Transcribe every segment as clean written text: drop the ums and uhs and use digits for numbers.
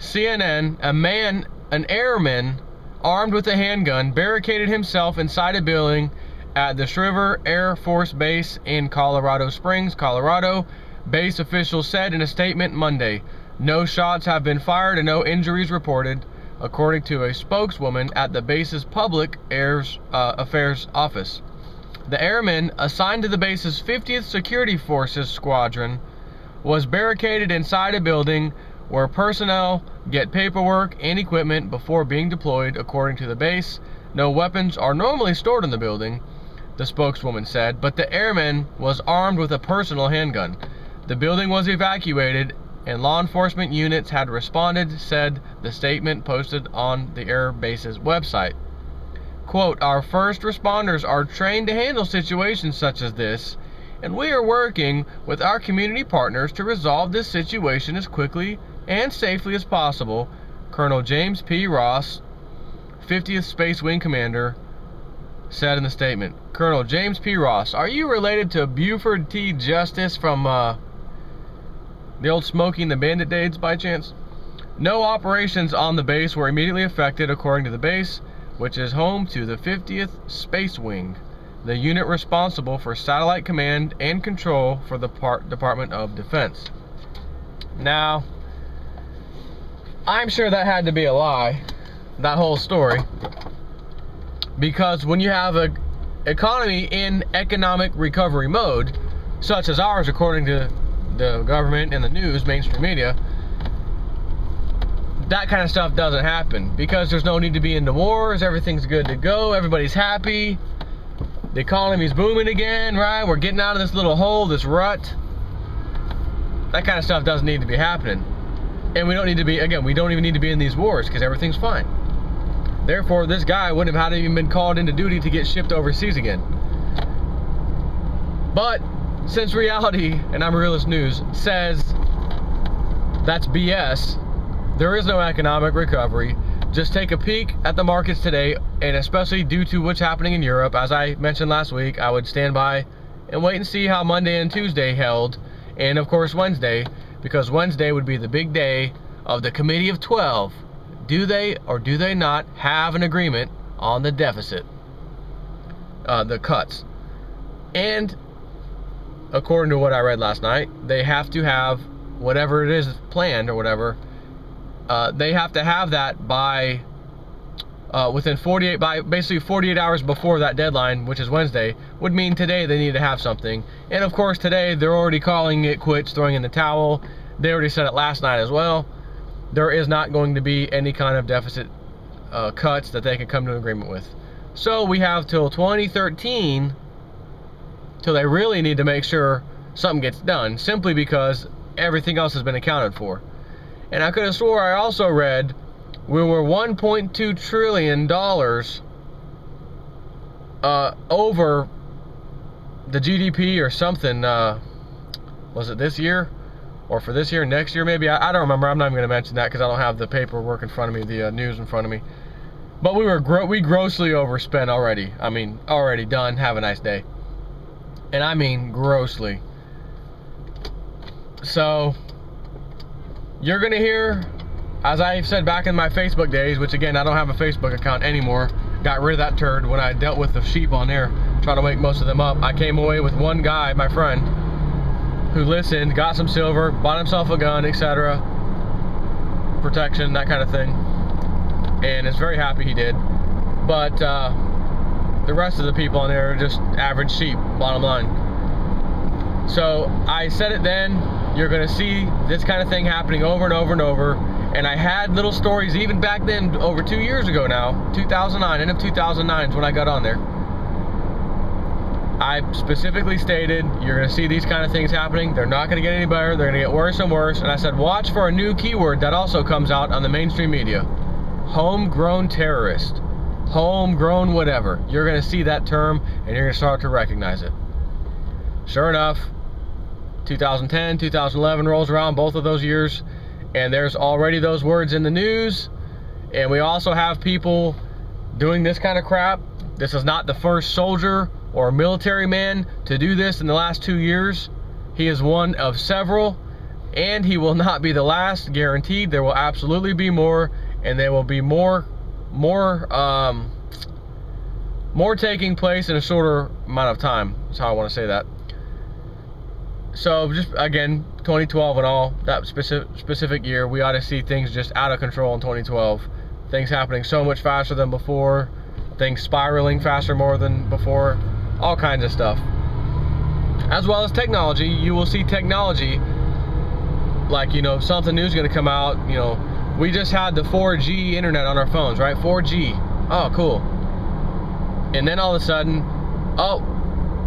CNN, an airman armed with a handgun barricaded himself inside a building at the Shriver Air Force Base in Colorado Springs, Colorado. Base officials said in a statement Monday. No shots have been fired and no injuries reported, according to a spokeswoman at the base's public affairs office. The airman, assigned to the base's 50th Security Forces Squadron, was barricaded inside a building where personnel get paperwork and equipment before being deployed, according to the base. No weapons are normally stored in the building, the spokeswoman said, but the airman was armed with a personal handgun. The building was evacuated and law enforcement units had responded, said the statement posted on the air base's website. Quote, our first responders are trained to handle situations such as this, and we are working with our community partners to resolve this situation as quickly and safely as possible, Colonel James P. Ross, 50th Space Wing Commander, said in the statement. Colonel James P. Ross, are you related to Buford T. Justice from the old Smokey and the Bandit days by chance? No operations on the base were immediately affected, according to the base, which is home to the 50th Space Wing, the unit responsible for satellite command and control for the Department of Defense. Now, I'm sure that had to be a lie, that whole story, because when you have an economy in economic recovery mode, such as ours, according to the government and the news, mainstream media, that kind of stuff doesn't happen, because there's no need to be into wars. Everything's good to go. Everybody's happy. The economy's booming again, right? We're getting out of this little hole, this rut. That kind of stuff doesn't need to be happening. And we don't need to be, again, we don't even need to be in these wars, because everything's fine. Therefore, this guy wouldn't have had to even been called into duty to get shipped overseas again. But since reality, and I'm Realist News, says that's BS, there is no economic recovery. Just take a peek at the markets today, and especially due to what's happening in Europe. As I mentioned last week, I would stand by and wait and see how Monday and Tuesday held, and of course Wednesday, because Wednesday would be the big day of the Committee of 12. Do they or do they not have an agreement on the deficit, the cuts? And according to what I read last night, they have to have whatever it is planned or whatever. They have to have that by within 48 hours before that deadline, which is Wednesday. Would mean today they need to have something. And of course today they're already calling it quits, throwing in the towel. They already said it last night as well. There is not going to be any kind of deficit cuts that they can come to an agreement with. So we have till 2013 till they really need to make sure something gets done, simply because everything else has been accounted for. And I could have swore I also read we were $1.2 trillion over the GDP or something. Was it this year? Or for this year, next year maybe? I don't remember. I'm not even going to mention that because I don't have the paperwork in front of me, the news in front of me. But we grossly overspent already. I mean, already done. Have a nice day. And I mean grossly. So you're going to hear, as I said back in my Facebook days, which again, I don't have a Facebook account anymore. Got rid of that turd when I dealt with the sheep on there, trying to wake most of them up. I came away with one guy, my friend, who listened, got some silver, bought himself a gun, etc. Protection, that kind of thing. And is very happy he did. But the rest of the people on there are just average sheep, bottom line. So I said it then, you're going to see this kind of thing happening over and over and over. And I had little stories even back then, over 2 years ago now, 2009, end of 2009 is when I got on there. I specifically stated, you're going to see these kind of things happening. They're not going to get any better. They're going to get worse and worse. And I said, watch for a new keyword that also comes out on the mainstream media. Homegrown terrorist. Homegrown whatever. You're going to see that term and you're going to start to recognize it. Sure enough, 2010, 2011 rolls around, both of those years, and there's already those words in the news. And we also have people doing this kind of crap. This is not the first soldier or military man to do this in the last 2 years. He is one of several, And he will not be the last, guaranteed. There will absolutely be more, and there will be more taking place in a shorter amount of time. That's how I want to say that. So just again, 2012 and all, that specific year, we ought to see things just out of control in 2012. Things happening so much faster than before, things spiraling faster more than before, all kinds of stuff. As well as technology. You will see technology, like, you know, something new is going to come out. You know, we just had the 4G internet on our phones, right? 4G. Oh, cool. And then all of a sudden, oh,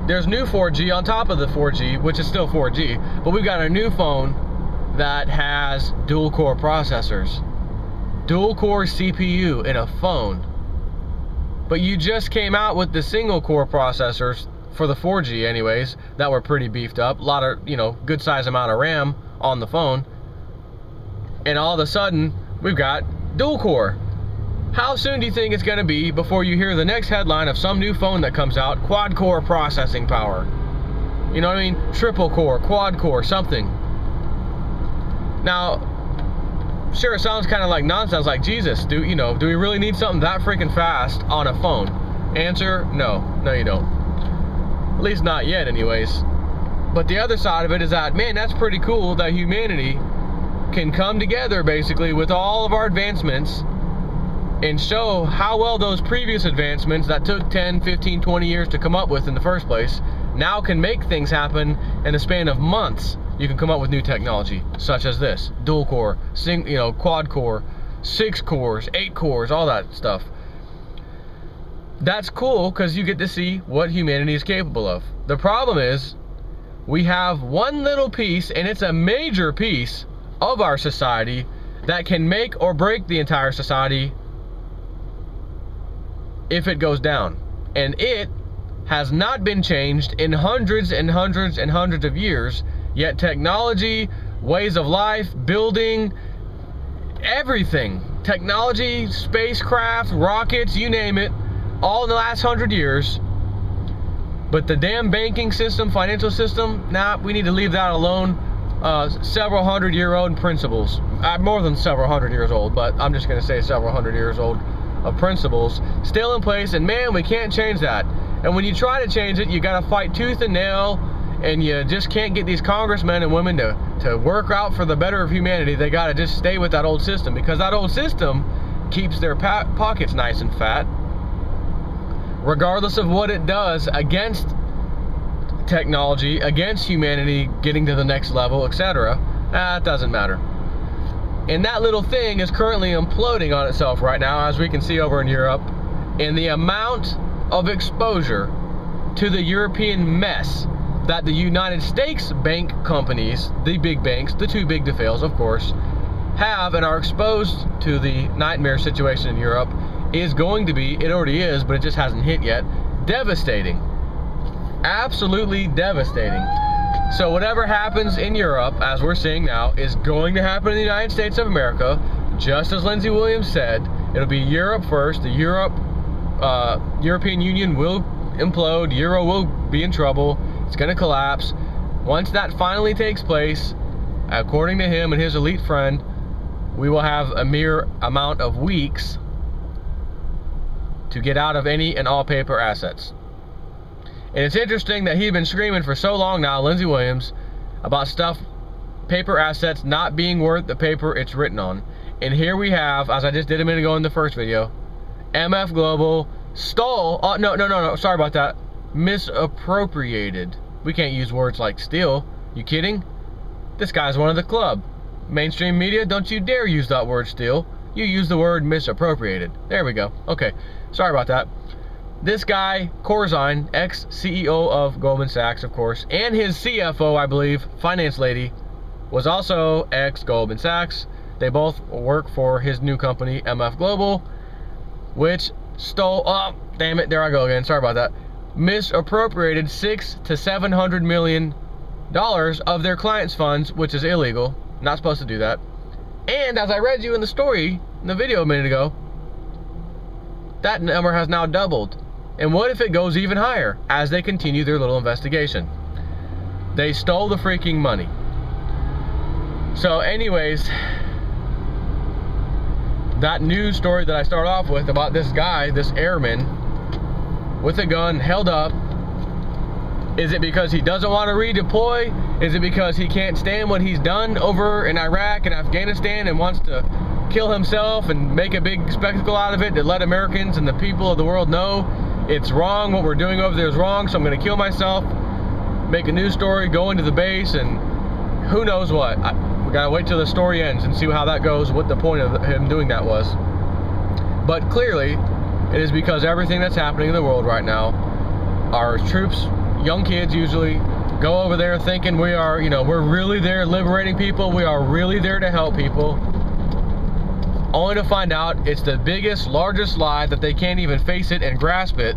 there's new 4G on top of the 4G, which is still 4G, but we've got a new phone that has dual core processors, dual core CPU in a phone. But you just came out with the single core processors for the 4G anyways, that were pretty beefed up, a lot of, you know, good size amount of RAM on the phone, and all of a sudden we've got dual core. How soon do you think it's going to be before you hear the next headline of some new phone that comes out, quad core processing power? You know what I mean? Triple core, quad core, something. Now, sure, it sounds kind of like nonsense, like, Jesus, do we really need something that freaking fast on a phone? Answer, no. No, you don't. At least not yet, anyways. But the other side of it is that, man, that's pretty cool that humanity can come together, basically, with all of our advancements and show how well those previous advancements that took 10, 15, 20 years to come up with in the first place now can make things happen in a span of months. You can come up with new technology such as this, dual core, quad core, 6 cores, 8 cores, all that stuff. That's cool because you get to see what humanity is capable of. The problem is we have one little piece, and it's a major piece of our society, that can make or break the entire society if it goes down. And it has not been changed in hundreds and hundreds and hundreds of years, yet technology, ways of life, building, everything, technology, spacecraft, rockets, you name it, all in the last 100 years. But the damn banking system, financial system, nah, we need to leave that alone. Several 100-year-old principles, more than several 100 years old, but I'm just going to say several 100 years old of principles still in place, and man, we can't change that. And when you try to change it, you got to fight tooth and nail, and you just can't get these congressmen and women to work out for the better of humanity. They got to just stay with that old system, because that old system keeps their pockets nice and fat, regardless of what it does against technology, against humanity getting to the next level, etc. It doesn't matter. And that little thing is currently imploding on itself right now, as we can see over in Europe. And the amount of exposure to the European mess that the United States bank companies, the big banks, the too big to fails, of course, have and are exposed to the nightmare situation in Europe is going to be, it already is, but it just hasn't hit yet, devastating. Absolutely devastating. So whatever happens in Europe, as we're seeing now, is going to happen in the United States of America, just as Lindsey Williams said. It'll be Europe first. The European Union will implode. Euro will be in trouble. It's going to collapse. Once that finally takes place, according to him and his elite friend, we will have a mere amount of weeks to get out of any and all paper assets. And it's interesting that he's been screaming for so long now, Lindsey Williams, about stuff, paper assets not being worth the paper it's written on. And here we have, as I just did a minute ago in the first video, MF Global stole, oh, no, sorry about that, misappropriated. We can't use words like steal. You kidding? This guy's one of the club. Mainstream media, don't you dare use that word steal. You use the word misappropriated. There we go. Okay, sorry about that. This guy, Corzine, ex-CEO of Goldman Sachs, of course, and his CFO, I believe, finance lady, was also ex-Goldman Sachs. They both work for his new company, MF Global, which stole, oh, damn it, there I go again, sorry about that, misappropriated $600 to $700 million of their clients' funds, which is illegal. Not supposed to do that. And as I read you in the story, in the video a minute ago, that number has now doubled. And what if it goes even higher as they continue their little investigation? They stole the freaking money. So anyways, that news story that I start off with about this guy, this airman with a gun held up, is it because he doesn't want to redeploy? Is it because he can't stand what he's done over in Iraq and Afghanistan and wants to kill himself and make a big spectacle out of it to let Americans and the people of the world know it's wrong, what we're doing over there is wrong, so I'm going to kill myself, make a news story, go into the base, and who knows what. We got to wait till the story ends and see how that goes, what the point of him doing that was. But clearly, it is because everything that's happening in the world right now, our troops, young kids usually, go over there thinking we are, you know, we're really there liberating people, we are really there to help people, only to find out it's the biggest, largest lie that they can't even face it and grasp it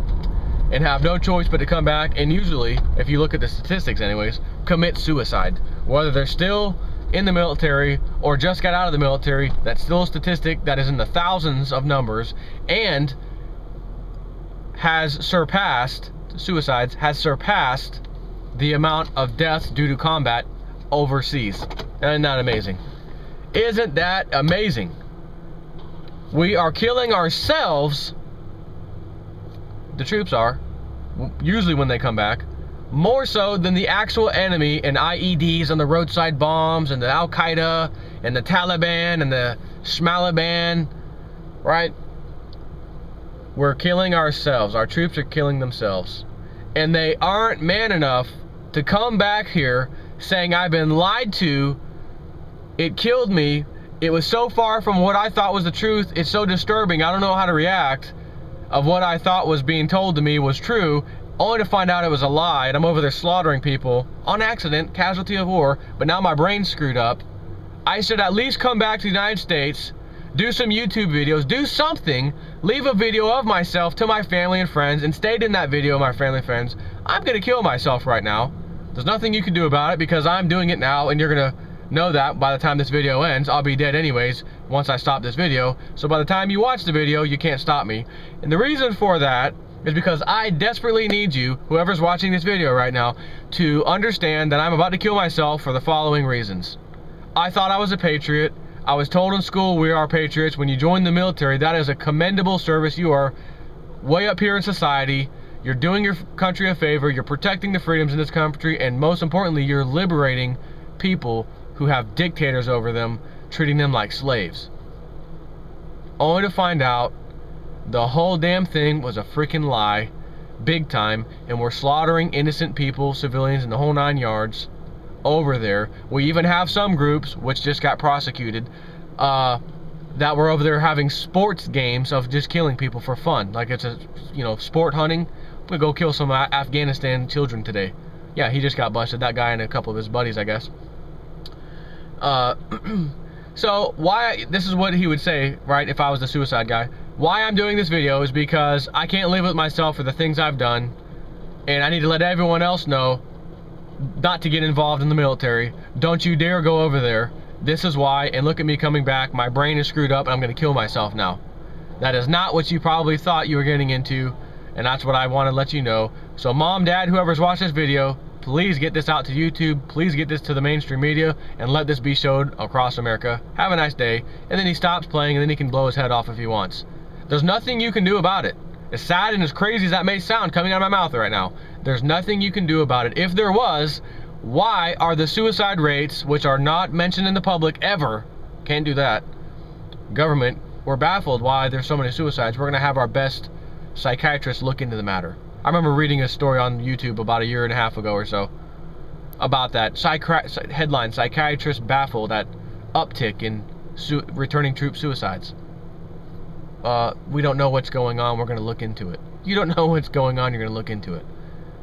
and have no choice but to come back and usually, if you look at the statistics anyways, commit suicide. Whether they're still in the military or just got out of the military, that's still a statistic that is in the thousands of numbers and has surpassed, suicides has surpassed the amount of deaths due to combat overseas. Isn't that amazing? Isn't that amazing? We are killing ourselves, the troops are, usually when they come back, more so than the actual enemy and IEDs and the roadside bombs and the Al-Qaeda and the Taliban and the Shmalaban, right? We're killing ourselves. Our troops are killing themselves. And they aren't man enough to come back here saying, I've been lied to, it killed me, it was so far from what I thought was the truth, it's so disturbing, I don't know how to react, of what I thought was being told to me was true, only to find out it was a lie, and I'm over there slaughtering people, on accident, casualty of war, but now my brain's screwed up. I should at least come back to the United States, do some YouTube videos, do something, leave a video of myself to my family and friends, and state in that video, my family and friends, I'm gonna kill myself right now. There's nothing you can do about it because I'm doing it now, and you're gonna know that by the time this video ends. I'll be dead anyways once I stop this video, so by the time you watch the video, you can't stop me. And the reason for that is because I desperately need you, whoever's watching this video right now, to understand that I'm about to kill myself for the following reasons. I thought I was a patriot. I was told in school we are patriots. When you join the military, that is a commendable service. You are way up here in society. You're doing your country a favor. You're protecting the freedoms in this country, and most importantly, you're liberating people who have dictators over them, treating them like slaves. Only to find out the whole damn thing was a freaking lie, big time, and we're slaughtering innocent people, civilians, and the whole 9 yards over there. We even have some groups, which just got prosecuted, that were over there having sports games of just killing people for fun. Like it's a, you know, sport hunting. We go kill some Afghanistan children today. Yeah, he just got busted, that guy and a couple of his buddies, I guess. So why, this is what he would say, right, if I was the suicide guy. Why I'm doing this video is because I can't live with myself for the things I've done, and I need to let everyone else know not to get involved in the military. Don't you dare go over there. This is why, and look at me coming back. My brain is screwed up and I'm gonna kill myself now. That is not what you probably thought you were getting into, and that's what I want to let you know. So mom, dad, whoever's watched this video, please get this out to YouTube, please get this to the mainstream media, and let this be showed across America. Have a nice day. And then he stops playing, and then he can blow his head off if he wants. There's nothing you can do about it. As sad and as crazy as that may sound coming out of my mouth right now, there's nothing you can do about it. If there was, why are the suicide rates, which are not mentioned in the public ever, can't do that, government, we're baffled why there's so many suicides. We're gonna have our best psychiatrists look into the matter. I remember reading a story on YouTube about 1.5 years ago or so about that headline, psychiatrists baffled at uptick in returning troop suicides. We don't know what's going on, we're going to look into it. You don't know what's going on, you're going to look into it.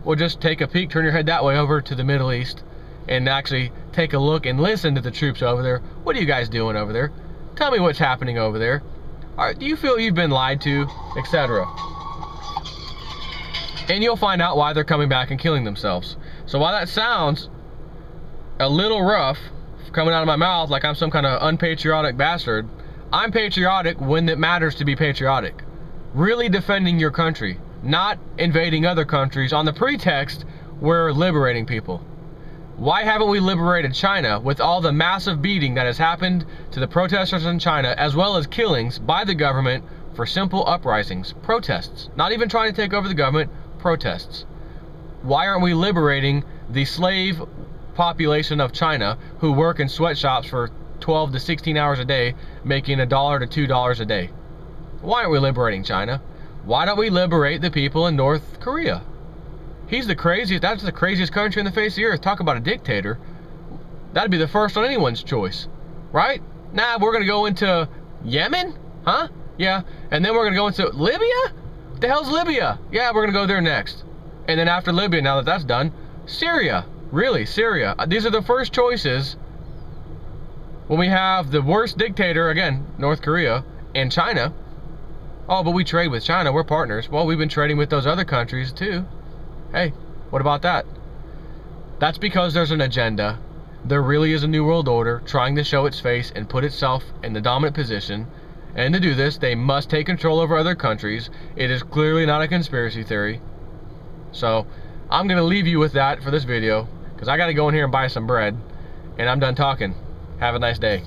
Well, just take a peek, turn your head that way over to the Middle East, and actually take a look and listen to the troops over there. What are you guys doing over there? Tell me what's happening over there. Do you feel you've been lied to, etc.? And you'll find out why they're coming back and killing themselves. So while that sounds a little rough coming out of my mouth like I'm some kind of unpatriotic bastard, I'm patriotic when it matters to be patriotic. Really defending your country, not invading other countries on the pretext we're liberating people. Why haven't we liberated China with all the massive beating that has happened to the protesters in China, as well as killings by the government for simple uprisings, protests, not even trying to take over the government, protests? Why aren't we liberating the slave population of China who work in sweatshops for 12 to 16 hours a day, making $1 to $2 a day? Why aren't we liberating China? Why don't we liberate the people in North Korea? He's the craziest, that's the craziest country in the face of the earth. Talk about a dictator. That'd be the first on anyone's choice, right? Nah, we're gonna go into Yemen? Huh? Yeah, and then we're gonna go into Libya? What the hell's Libya? Yeah, we're gonna go there next. And then after Libya, now that that's done, Syria. Really, Syria. These are the first choices when we have the worst dictator, again, North Korea, and China. Oh, but we trade with China, we're partners. Well, we've been trading with those other countries too. Hey, what about that? That's because there's an agenda. There really is a new world order trying to show its face and put itself in the dominant position. And to do this, they must take control over other countries. It is clearly not a conspiracy theory. So, I'm going to leave you with that for this video, because I got to go in here and buy some bread. And I'm done talking. Have a nice day.